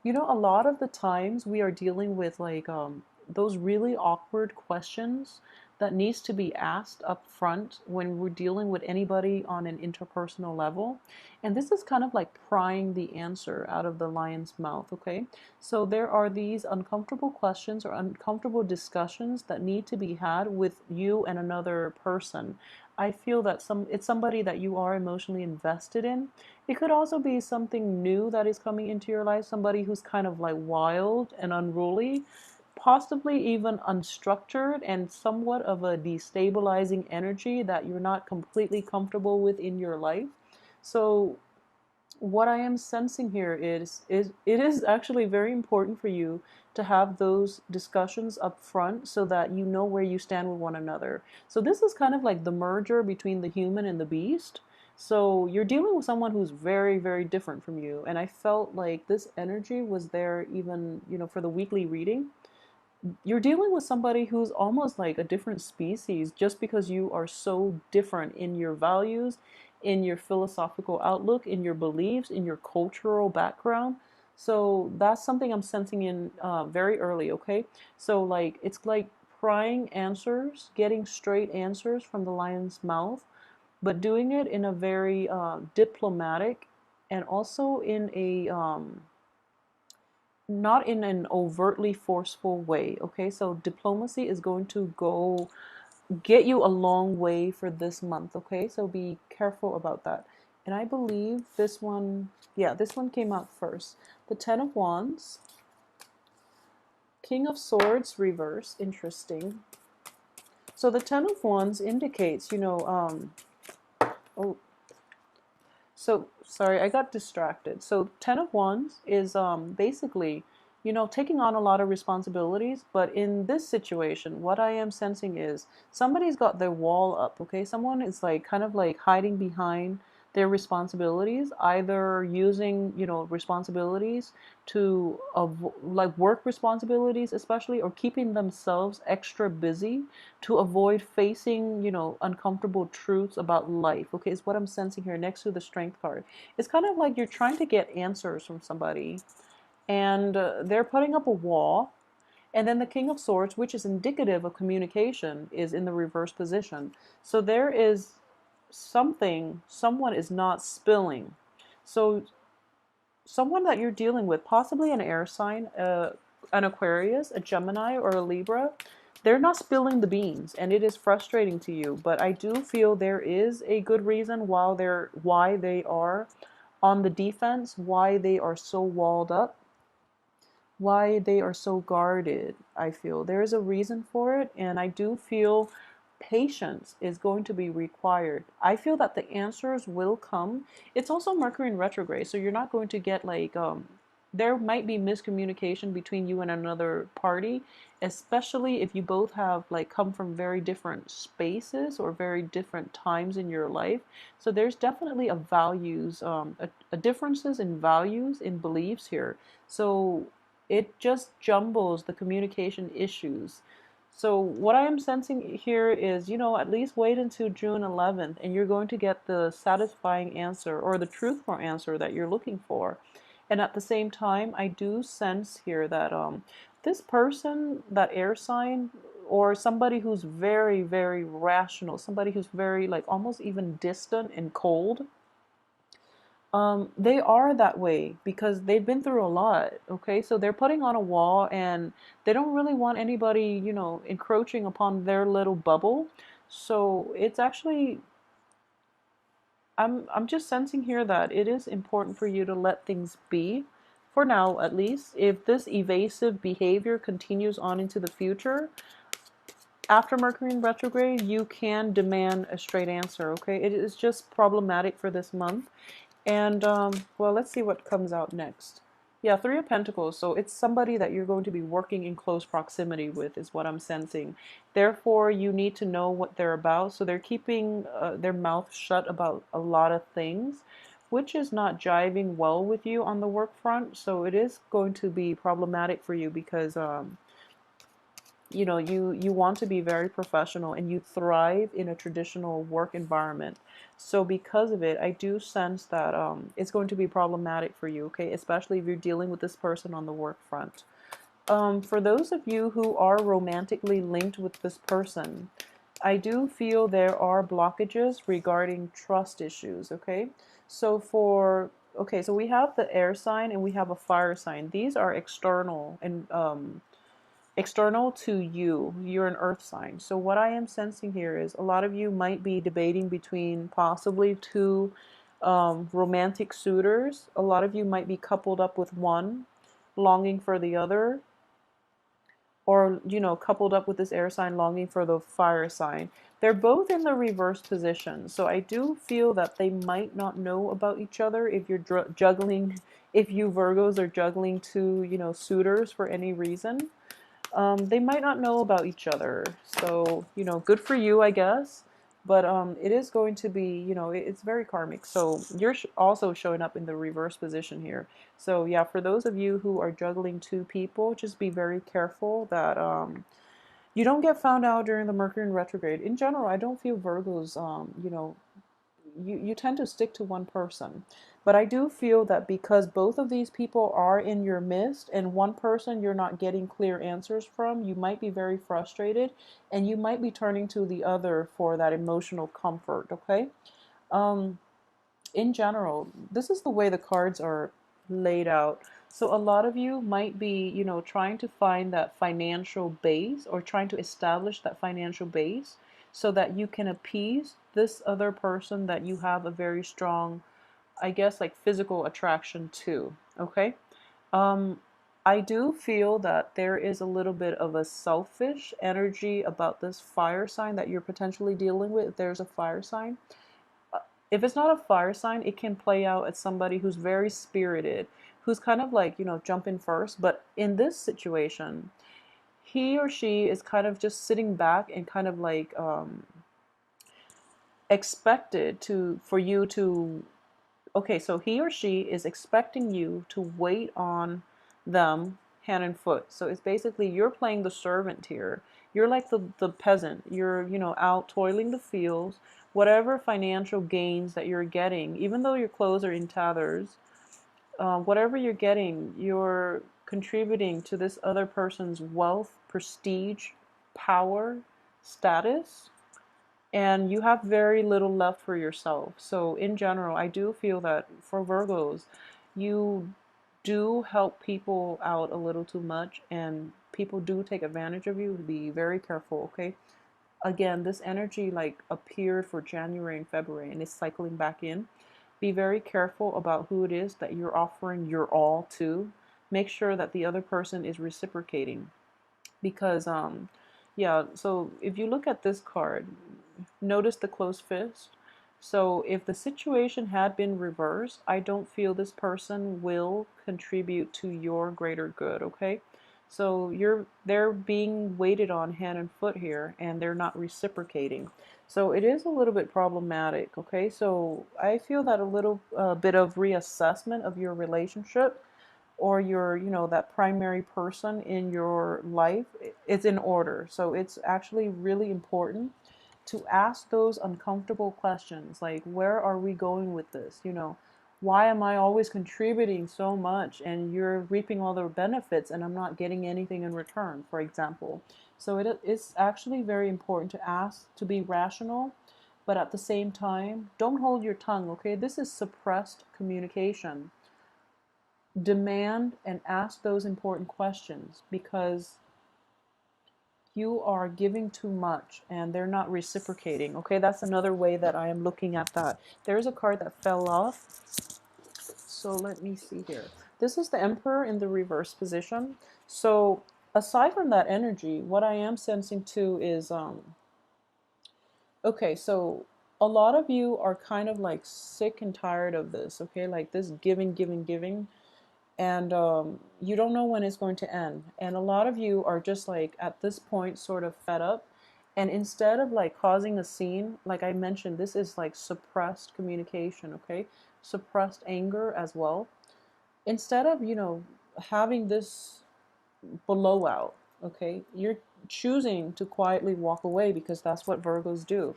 You know, a lot of the times we are dealing with like those really awkward questions that needs to be asked up front when we're dealing with anybody on an interpersonal level. And this is kind of like prying the answer out of the lion's mouth, okay? So there are these uncomfortable questions or uncomfortable discussions that need to be had with you and another person. I feel that it's somebody that you are emotionally invested in. It could also be something new that is coming into your life, somebody who's kind of like wild and unruly, possibly even unstructured and somewhat of a destabilizing energy that you're not completely comfortable with in your life. So what I am sensing here is it is actually very important for you to have those discussions up front so that you know where you stand with one another. So this is kind of like the merger between the human and the beast. So you're dealing with someone who's very, very different from you. And I felt like this energy was there even, for the weekly reading. You're dealing with somebody who's almost like a different species just because you are so different in your values, in your philosophical outlook, in your beliefs, in your cultural background. So that's something I'm sensing in very early, okay? So, like, it's like prying answers, getting straight answers from the lion's mouth, but doing it in a very diplomatic and also in a not in an overtly forceful way. Okay, so diplomacy is going to go get you a long way for this month. Okay, so be careful about that. And I believe this one, yeah, this one came out first. The Ten of Wands, King of Swords reverse. Interesting. So the Ten of Wands indicates, oh, so sorry, I got distracted. So Ten of Wands is basically, taking on a lot of responsibilities. But in this situation, what I am sensing is somebody's got their wall up. Okay, someone is like kind of like hiding behind their responsibilities, either using responsibilities to like work responsibilities, especially, or keeping themselves extra busy to avoid facing, uncomfortable truths about life. Okay, is what I'm sensing here next to the strength card. It's kind of like you're trying to get answers from somebody and they're putting up a wall. And then the King of Swords, which is indicative of communication, is in the reverse position. So there is someone is not spilling. So someone that you're dealing with, possibly an air sign, an Aquarius, a Gemini, or a Libra, they're not spilling the beans, and it is frustrating to you. But I do feel there is a good reason why they are on the defense, why they are so walled up, why they are so guarded. I feel there is a reason for it, and I do feel patience is going to be required. I feel that the answers will come. It's also Mercury in retrograde, so you're not going to get like there might be miscommunication between you and another party, especially if you both have like come from very different spaces or very different times in your life. So there's definitely a values a differences in values, in beliefs here. So it just jumbles the communication issues. So what I am sensing here is, at least wait until June 11th and you're going to get the satisfying answer or the truthful answer that you're looking for. And at the same time, I do sense here that this person, that air sign, or somebody who's very, very rational, somebody who's very like almost even distant and cold, they are that way because they've been through a lot. Okay, so they're putting on a wall and they don't really want anybody, encroaching upon their little bubble. So it's actually, I'm just sensing here that it is important for you to let things be for now, at least. If this evasive behavior continues on into the future, after Mercury in retrograde, you can demand a straight answer, okay? It is just problematic for this month. And, well, let's see what comes out next. Yeah, Three of Pentacles. So it's somebody that you're going to be working in close proximity with, is what I'm sensing. Therefore, you need to know what they're about. So they're keeping their mouth shut about a lot of things, which is not jiving well with you on the work front. So it is going to be problematic for you because you want to be very professional and you thrive in a traditional work environment. So because of it, I do sense that it's going to be problematic for you, okay, especially if you're dealing with this person on the work front. For those of you who are romantically linked with this person, I do feel there are blockages regarding trust issues, okay? So so we have the air sign and we have a fire sign. These are external and external to you. You're an earth sign. So what I am sensing here is a lot of you might be debating between possibly two romantic suitors. A lot of you might be coupled up with one, longing for the other, or coupled up with this air sign longing for the fire sign. They're both in the reverse position, so I do feel that they might not know about each other if you're juggling, if you Virgos are juggling two suitors for any reason. They might not know about each other, so good for you, I guess. But it is going to be, it's very karmic. So you're also showing up in the reverse position here. So yeah, for those of you who are juggling two people, just be very careful that you don't get found out during the Mercury in retrograde. In general, I don't feel Virgos, you tend to stick to one person. But I do feel that because both of these people are in your midst and one person you're not getting clear answers from, you might be very frustrated and you might be turning to the other for that emotional comfort, okay? Um, in general, this is the way the cards are laid out. So a lot of you might be, trying to find that financial base or trying to establish that financial base so that you can appease this other person that you have a very strong, I guess, like physical attraction to. Okay. Um, I do feel that there is a little bit of a selfish energy about this fire sign that you're potentially dealing with. If there's a fire sign, if it's not a fire sign, it can play out as somebody who's very spirited, who's kind of like, jumping first. But in this situation, he or she is kind of just sitting back and kind of like expected to, for you to, okay, so he or she is expecting you to wait on them hand and foot. So it's basically you're playing the servant here. You're like the peasant. You're, out toiling the fields. Whatever financial gains that you're getting, even though your clothes are in tatters, whatever you're getting, you're contributing to this other person's wealth, prestige, power, status, and you have very little left for yourself. So in general, I do feel that for Virgos, you do help people out a little too much and people do take advantage of you. Be very careful, okay? Again, this energy like appeared for January and February and is cycling back in. Be very careful about who it is that you're offering your all to. Make sure that the other person is reciprocating because yeah, so if you look at this card, notice the closed fist. So if the situation had been reversed, I don't feel this person will contribute to your greater good, okay? So they're being waited on hand and foot here and they're not reciprocating. So it is a little bit problematic, okay? So I feel that a little bit of reassessment of your relationship or your, that primary person in your life is in order. So it's actually really important to ask those uncomfortable questions like, where are we going with this? Why am I always contributing so much and you're reaping all the benefits and I'm not getting anything in return, for example? So it's actually very important to ask, to be rational, but at the same time, don't hold your tongue, okay? This is suppressed communication. Demand and ask those important questions because you are giving too much and they're not reciprocating. Okay, that's another way that I am looking at that. There's a card that fell off. So let me see here. This is the Emperor in the reverse position. So aside from that energy, what I am sensing too is okay, so a lot of you are kind of like sick and tired of this, okay? Like this giving, giving, giving, and you don't know when it's going to end. And a lot of you are just like at this point sort of fed up. And instead of like causing a scene, like I mentioned, this is like suppressed communication, okay? Suppressed anger as well. Instead of, having this blowout, okay? choosing to quietly walk away because that's what Virgos do.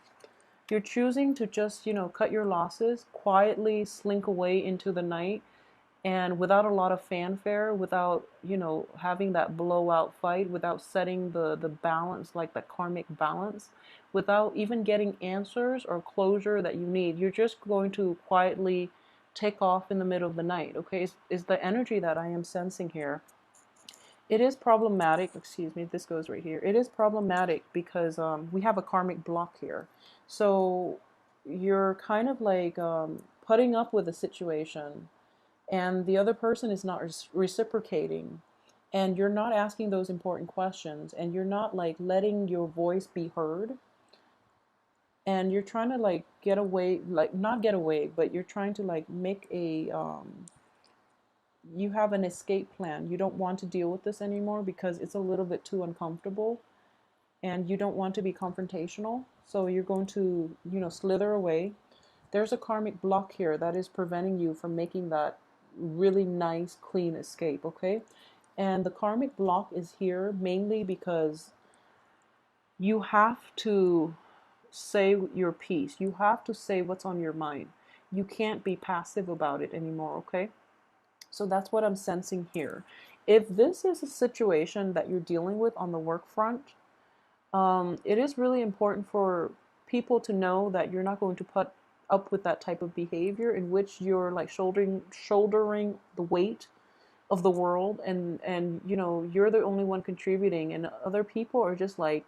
You're choosing to just, cut your losses, quietly slink away into the night, and without a lot of fanfare, without, having that blowout fight, without setting the balance, like the karmic balance, without even getting answers or closure that you need. You're just going to quietly take off in the middle of the night. Okay, is the energy that I am sensing here. It is problematic, excuse me, this goes right here. It is problematic because we have a karmic block here. So you're kind of like putting up with a situation, and the other person is not reciprocating, and you're not asking those important questions, and you're not like letting your voice be heard, and you're trying to like get away, like not get away, but you're trying to like make a you have an escape plan. You don't want to deal with this anymore because it's a little bit too uncomfortable, and you don't want to be confrontational. So you're going to, slither away. There's a karmic block here that is preventing you from making that really nice, clean escape, okay? And the karmic block is here mainly because you have to say your piece. You have to say what's on your mind. You can't be passive about it anymore, okay? So that's what I'm sensing here. If this is a situation that you're dealing with on the work front, it is really important for people to know that you're not going to put up with that type of behavior in which you're like shouldering the weight of the world, and you're the only one contributing, and other people are just like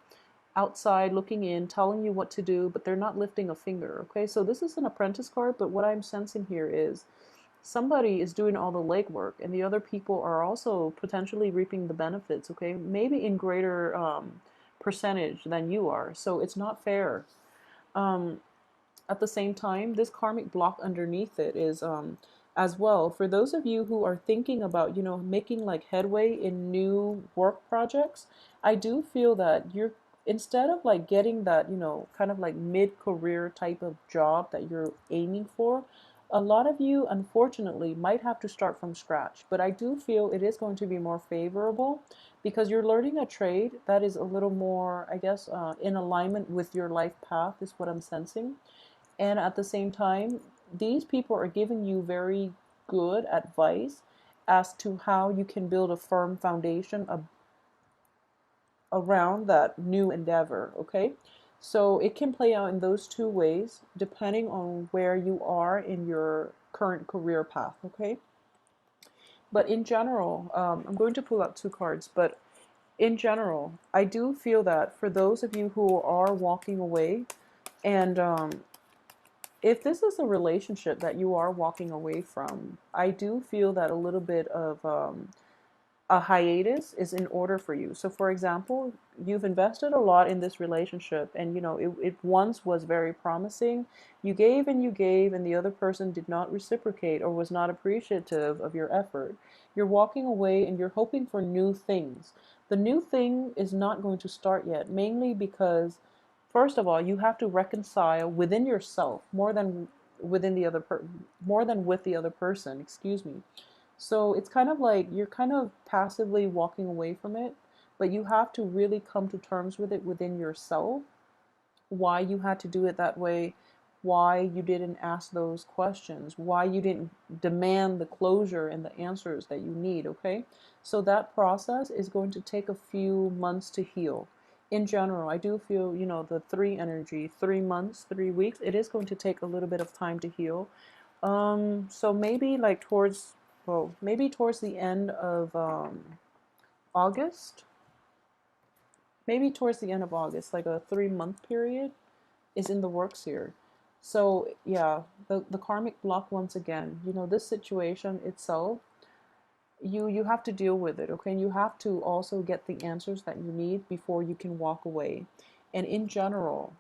outside looking in, telling you what to do, but they're not lifting a finger. Okay, so this is an apprentice card, but what I'm sensing here is somebody is doing all the legwork, and the other people are also potentially reaping the benefits, okay? Maybe in greater percentage than you are. So it's not fair. Um, at the same time, this karmic block underneath it is as well for those of you who are thinking about, making like headway in new work projects. I do feel that you're, instead of like getting that, kind of like mid-career type of job that you're aiming for, a lot of you unfortunately might have to start from scratch. But I do feel it is going to be more favorable because you're learning a trade that is a little more, I guess, in alignment with your life path, is what I'm sensing. And at the same time, these people are giving you very good advice as to how you can build a firm foundation around that new endeavor, okay? So it can play out in those two ways depending on where you are in your current career path, okay? But in general, I'm going to pull out two cards, but in general, I do feel that for those of you who are walking away, and if this is a relationship that you are walking away from, I do feel that a little bit of a hiatus is in order for you. So, for example, you've invested a lot in this relationship, and it once was very promising. You gave, and the other person did not reciprocate or was not appreciative of your effort. You're walking away and you're hoping for new things. The new thing is not going to start yet, mainly because, first of all, you have to reconcile within yourself more than more than with the other person, excuse me. So it's kind of like you're kind of passively walking away from it, but you have to really come to terms with it within yourself, why you had to do it that way, why you didn't ask those questions, why you didn't demand the closure and the answers that you need, okay? So that process is going to take a few months to heal. In general, I do feel, the three energy, 3 months, 3 weeks, it is going to take a little bit of time to heal. So maybe like maybe towards the end of August, maybe towards the end of August, like a 3 month period is in the works here. So yeah, the karmic block once again, this situation itself, you have to deal with it, okay? And you have to also get the answers that you need before you can walk away. And in general,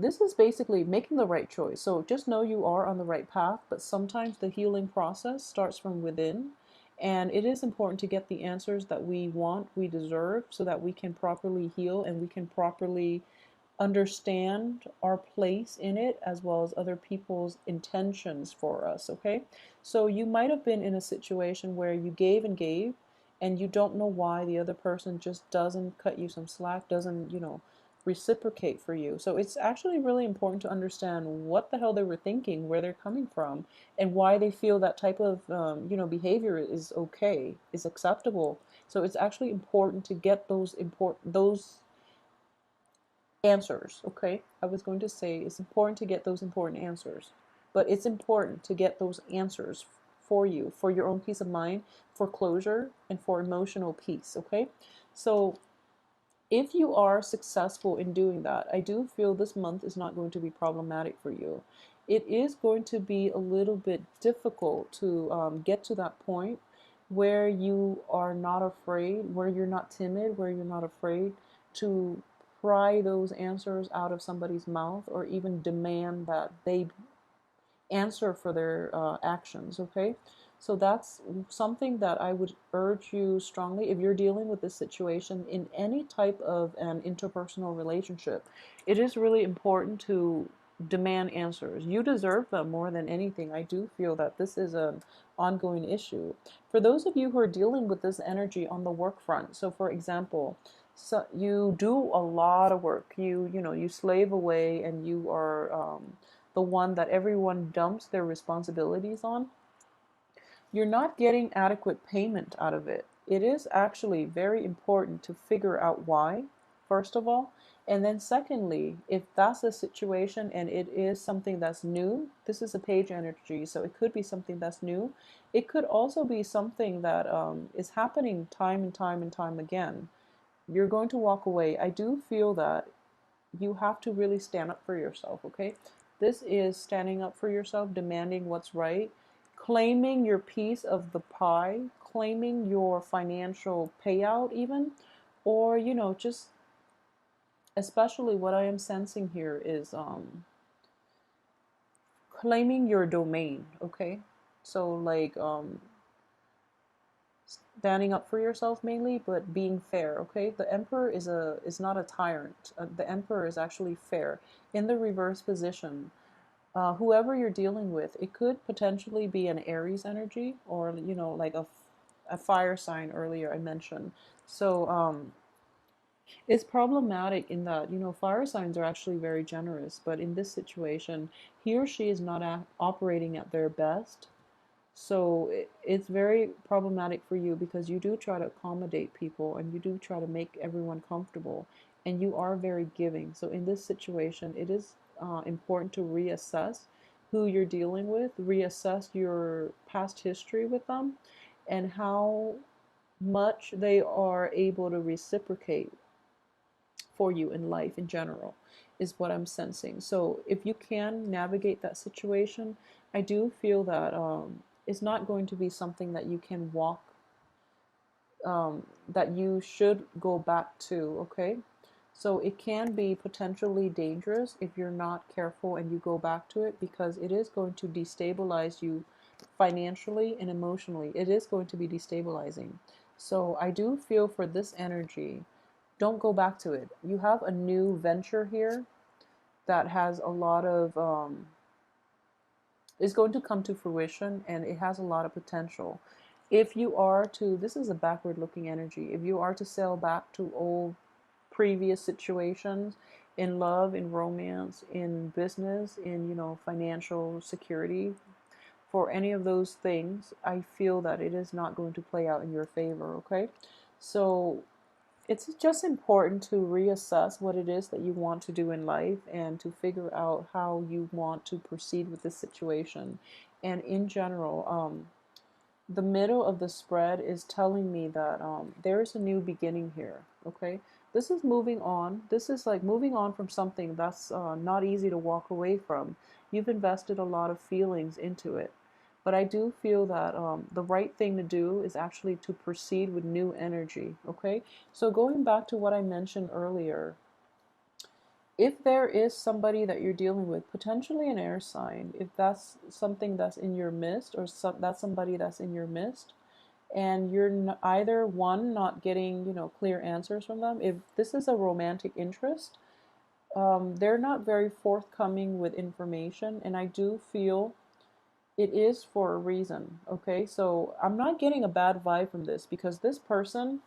this is basically making the right choice. So just know you are on the right path, but sometimes the healing process starts from within. And it is important to get the answers that we want, we deserve, so that we can properly heal and we can properly understand our place in it as well as other people's intentions for us, okay? So you might have been in a situation where you gave and gave, and you don't know why the other person just doesn't cut you some slack, doesn't, reciprocate for you. So it's actually really important to understand what the hell they were thinking, where they're coming from, and why they feel that type of, behavior is okay, is acceptable. So it's actually important to get those answers, okay? I was going to say it's important to get those important answers, but it's important to get those answers for you, for your own peace of mind, for closure, and for emotional peace, okay? So if you are successful in doing that, I do feel this month is not going to be problematic for you. It is going to be a little bit difficult to get to that point where you are not afraid, where you're not timid, where you're not afraid to pry those answers out of somebody's mouth or even demand that they answer for their actions, okay? So that's something that I would urge you strongly if you're dealing with this situation in any type of an interpersonal relationship. It is really important to demand answers. You deserve them more than anything. I do feel that this is an ongoing issue. For those of you who are dealing with this energy on the work front, so for example, so you do a lot of work. You slave away, and you are the one that everyone dumps their responsibilities on. You're not getting adequate payment out of it. It is actually very important to figure out why, first of all. And then, secondly, if that's the situation and it is something that's new, this is a page energy, so it could be something that's new. It could also be something that is happening time and time and time again. You're going to walk away. I do feel that you have to really stand up for yourself, okay? This is standing up for yourself, demanding what's right, claiming your piece of the pie, claiming your financial payout, even, or, just especially what I am sensing here is claiming your domain, okay? So, like, standing up for yourself mainly, but being fair, okay? The emperor is not a tyrant. The emperor is actually fair. In the reverse position, whoever you're dealing with, it could potentially be an Aries energy, or like a fire sign earlier I mentioned. So it's problematic in that fire signs are actually very generous, but in this situation, he or she is not operating at their best. So it's very problematic for you because you do try to accommodate people and you do try to make everyone comfortable, and you are very giving. So in this situation, it is important to reassess who you're dealing with, reassess your past history with them, and how much they are able to reciprocate for you in life in general, is what I'm sensing. So if you can navigate that situation, I do feel that it's not going to be something that you can walk, that you should go back to, okay? So it can be potentially dangerous if you're not careful and you go back to it, because it is going to destabilize you financially and emotionally. It is going to be destabilizing. So I do feel for this energy, don't go back to it. You have a new venture here that has a lot of is going to come to fruition, and it has a lot of potential. If you are to, this is a backward looking energy, if you are to sail back to old previous situations in love, in romance, in business, in financial security, for any of those things, I feel that it is not going to play out in your favor, okay? So it's just important to reassess what it is that you want to do in life and to figure out how you want to proceed with this situation. And in general, the middle of the spread is telling me that there is a new beginning here, okay? This is moving on. This is like moving on from something that's not easy to walk away from. You've invested a lot of feelings into it. But I do feel that the right thing to do is actually to proceed with new energy, okay? So going back to what I mentioned earlier, if there is somebody that you're dealing with, potentially an air sign, if that's something that's in your midst, or that's somebody that's in your midst, and you're either one, not getting clear answers from them, if this is a romantic interest, they're not very forthcoming with information, and I do feel It is for a reason, okay? So I'm not getting a bad vibe from this because this person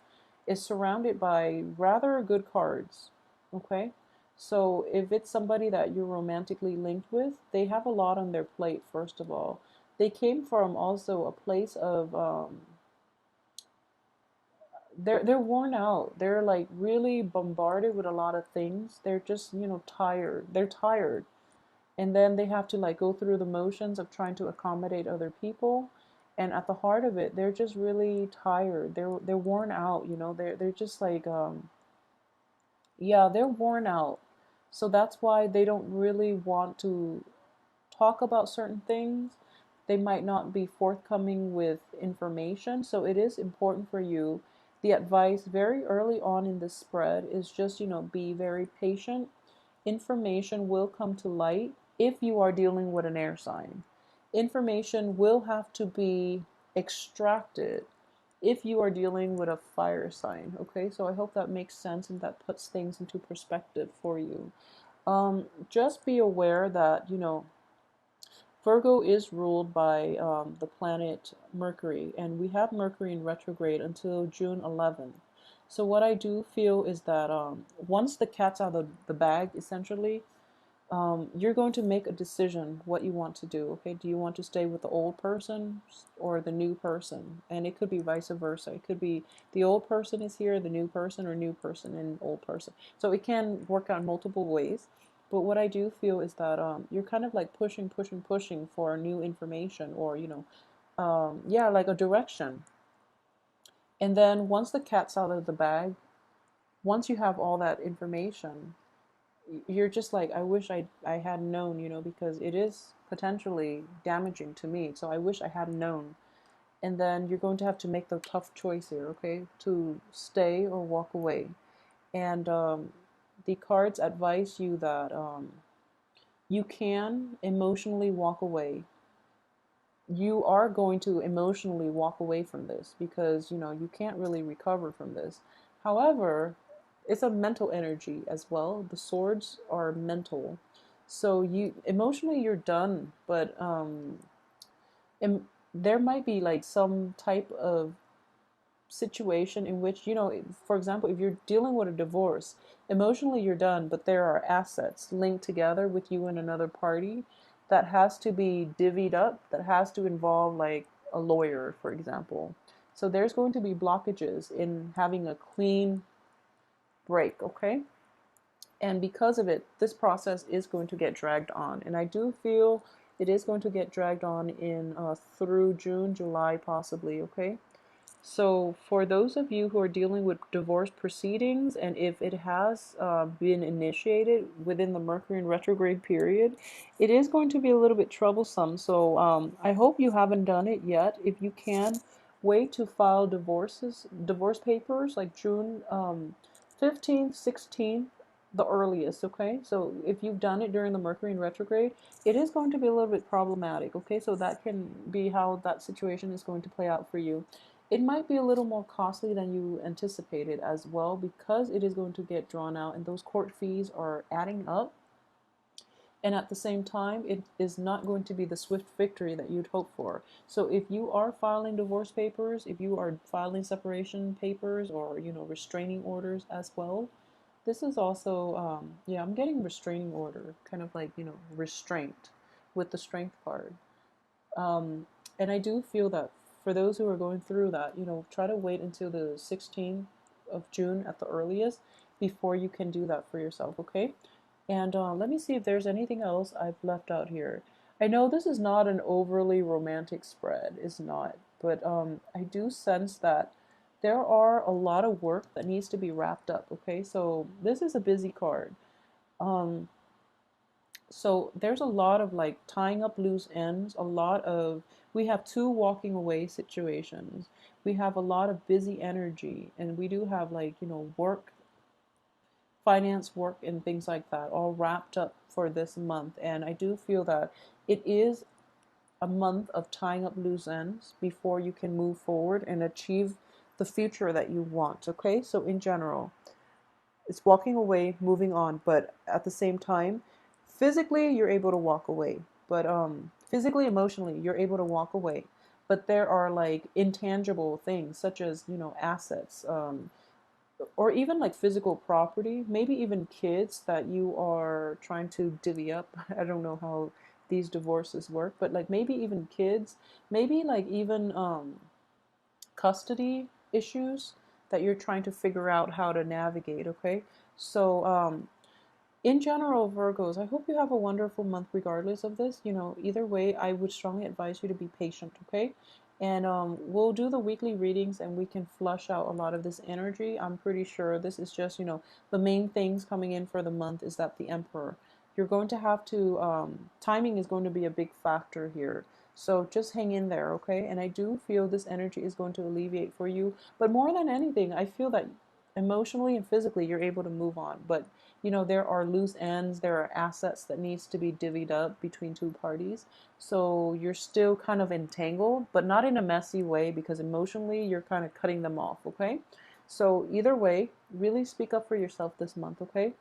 is surrounded by rather good cards, okay? So if it's somebody that you're romantically linked with, they have a lot on their plate, first of all. They came from also a place of they're worn out. They're like really bombarded with a lot of things. They're just, tired. They're tired, and then they have to like go through the motions of trying to accommodate other people, and at the heart of it they're just really tired. They're worn out, they're just like yeah, they're worn out. So that's why they don't really want to talk about certain things. They might not be forthcoming with information. So it is important for you. The advice very early on in this spread is just, be very patient. Information will come to light if you are dealing with an air sign. Information will have to be extracted if you are dealing with a fire sign. Okay, so I hope that makes sense and that puts things into perspective for you. Just be aware that, Virgo is ruled by the planet Mercury, and we have Mercury in retrograde until June 11th. So, what I do feel is that once the cat's out of the bag, essentially, you're going to make a decision what you want to do. Okay, do you want to stay with the old person or the new person? And it could be vice versa. It could be the old person is here, the new person, or new person and old person. So it can work out multiple ways. But what I do feel is that you're kind of like pushing, pushing, pushing for new information, or yeah, like a direction. And then once the cat's out of the bag, once you have all that information, you're just like, I wish I had known, because it is potentially damaging to me. So I wish I had known. And then you're going to have to make the tough choice here, okay, to stay or walk away. And the cards advise you that you can emotionally walk away. You are going to emotionally walk away from this because you can't really recover from this. However, it's a mental energy as well. The swords are mental, so you emotionally you're done, but there might be like some type of situation in which, for example, if you're dealing with a divorce, emotionally you're done, but there are assets linked together with you and another party that has to be divvied up, that has to involve like a lawyer, for example. So there's going to be blockages in having a clean break, okay? And because of it, this process is going to get dragged on. And I do feel it is going to get dragged on in through June, July, possibly, okay? So, for those of you who are dealing with divorce proceedings, and if it has been initiated within the Mercury in retrograde period, it is going to be a little bit troublesome. So, I hope you haven't done it yet. If you can, wait to file divorce papers like June 15th, 16th, the earliest, okay? So, if you've done it during the Mercury in retrograde, it is going to be a little bit problematic, okay? So, that can be how that situation is going to play out for you. It might be a little more costly than you anticipated as well because it is going to get drawn out and those court fees are adding up. And at the same time, it is not going to be the swift victory that you'd hope for. So if you are filing divorce papers, if you are filing separation papers or, restraining orders as well, this is also, yeah, I'm getting restraining order, kind of like, restraint with the strength card. Um, and I do feel that for those who are going through that, try to wait until the 16th of June at the earliest before you can do that for yourself, okay? And let me see if there's anything else I've left out here. I know this is not an overly romantic spread, it's not, but I do sense that there are a lot of work that needs to be wrapped up, okay? So this is a busy card. Um, so there's a lot of like tying up loose ends, a lot of, we have two walking away situations. We have a lot of busy energy, and we do have like, work, finance work, and things like that all wrapped up for this month. And I do feel that it is a month of tying up loose ends before you can move forward and achieve the future that you want. Okay, so in general, it's walking away, moving on, but at the same time, physically you're able to walk away, but physically, emotionally, you're able to walk away. But there are like intangible things such as, assets, or even like physical property, maybe even kids that you are trying to divvy up. I don't know how these divorces work, but like maybe even kids, maybe like even custody issues that you're trying to figure out how to navigate, okay? So, in general, Virgos, I hope you have a wonderful month regardless of this. Either way, I would strongly advise you to be patient, okay? And we'll do the weekly readings and we can flush out a lot of this energy. I'm pretty sure this is just, the main things coming in for the month is that the Emperor. You're going to have to, timing is going to be a big factor here. So just hang in there, okay? And I do feel this energy is going to alleviate for you. But more than anything, I feel that emotionally and physically you're able to move on. But there are loose ends, there are assets that needs to be divvied up between two parties. So you're still kind of entangled, but not in a messy way because emotionally you're kind of cutting them off, okay? So either way, really speak up for yourself this month, okay?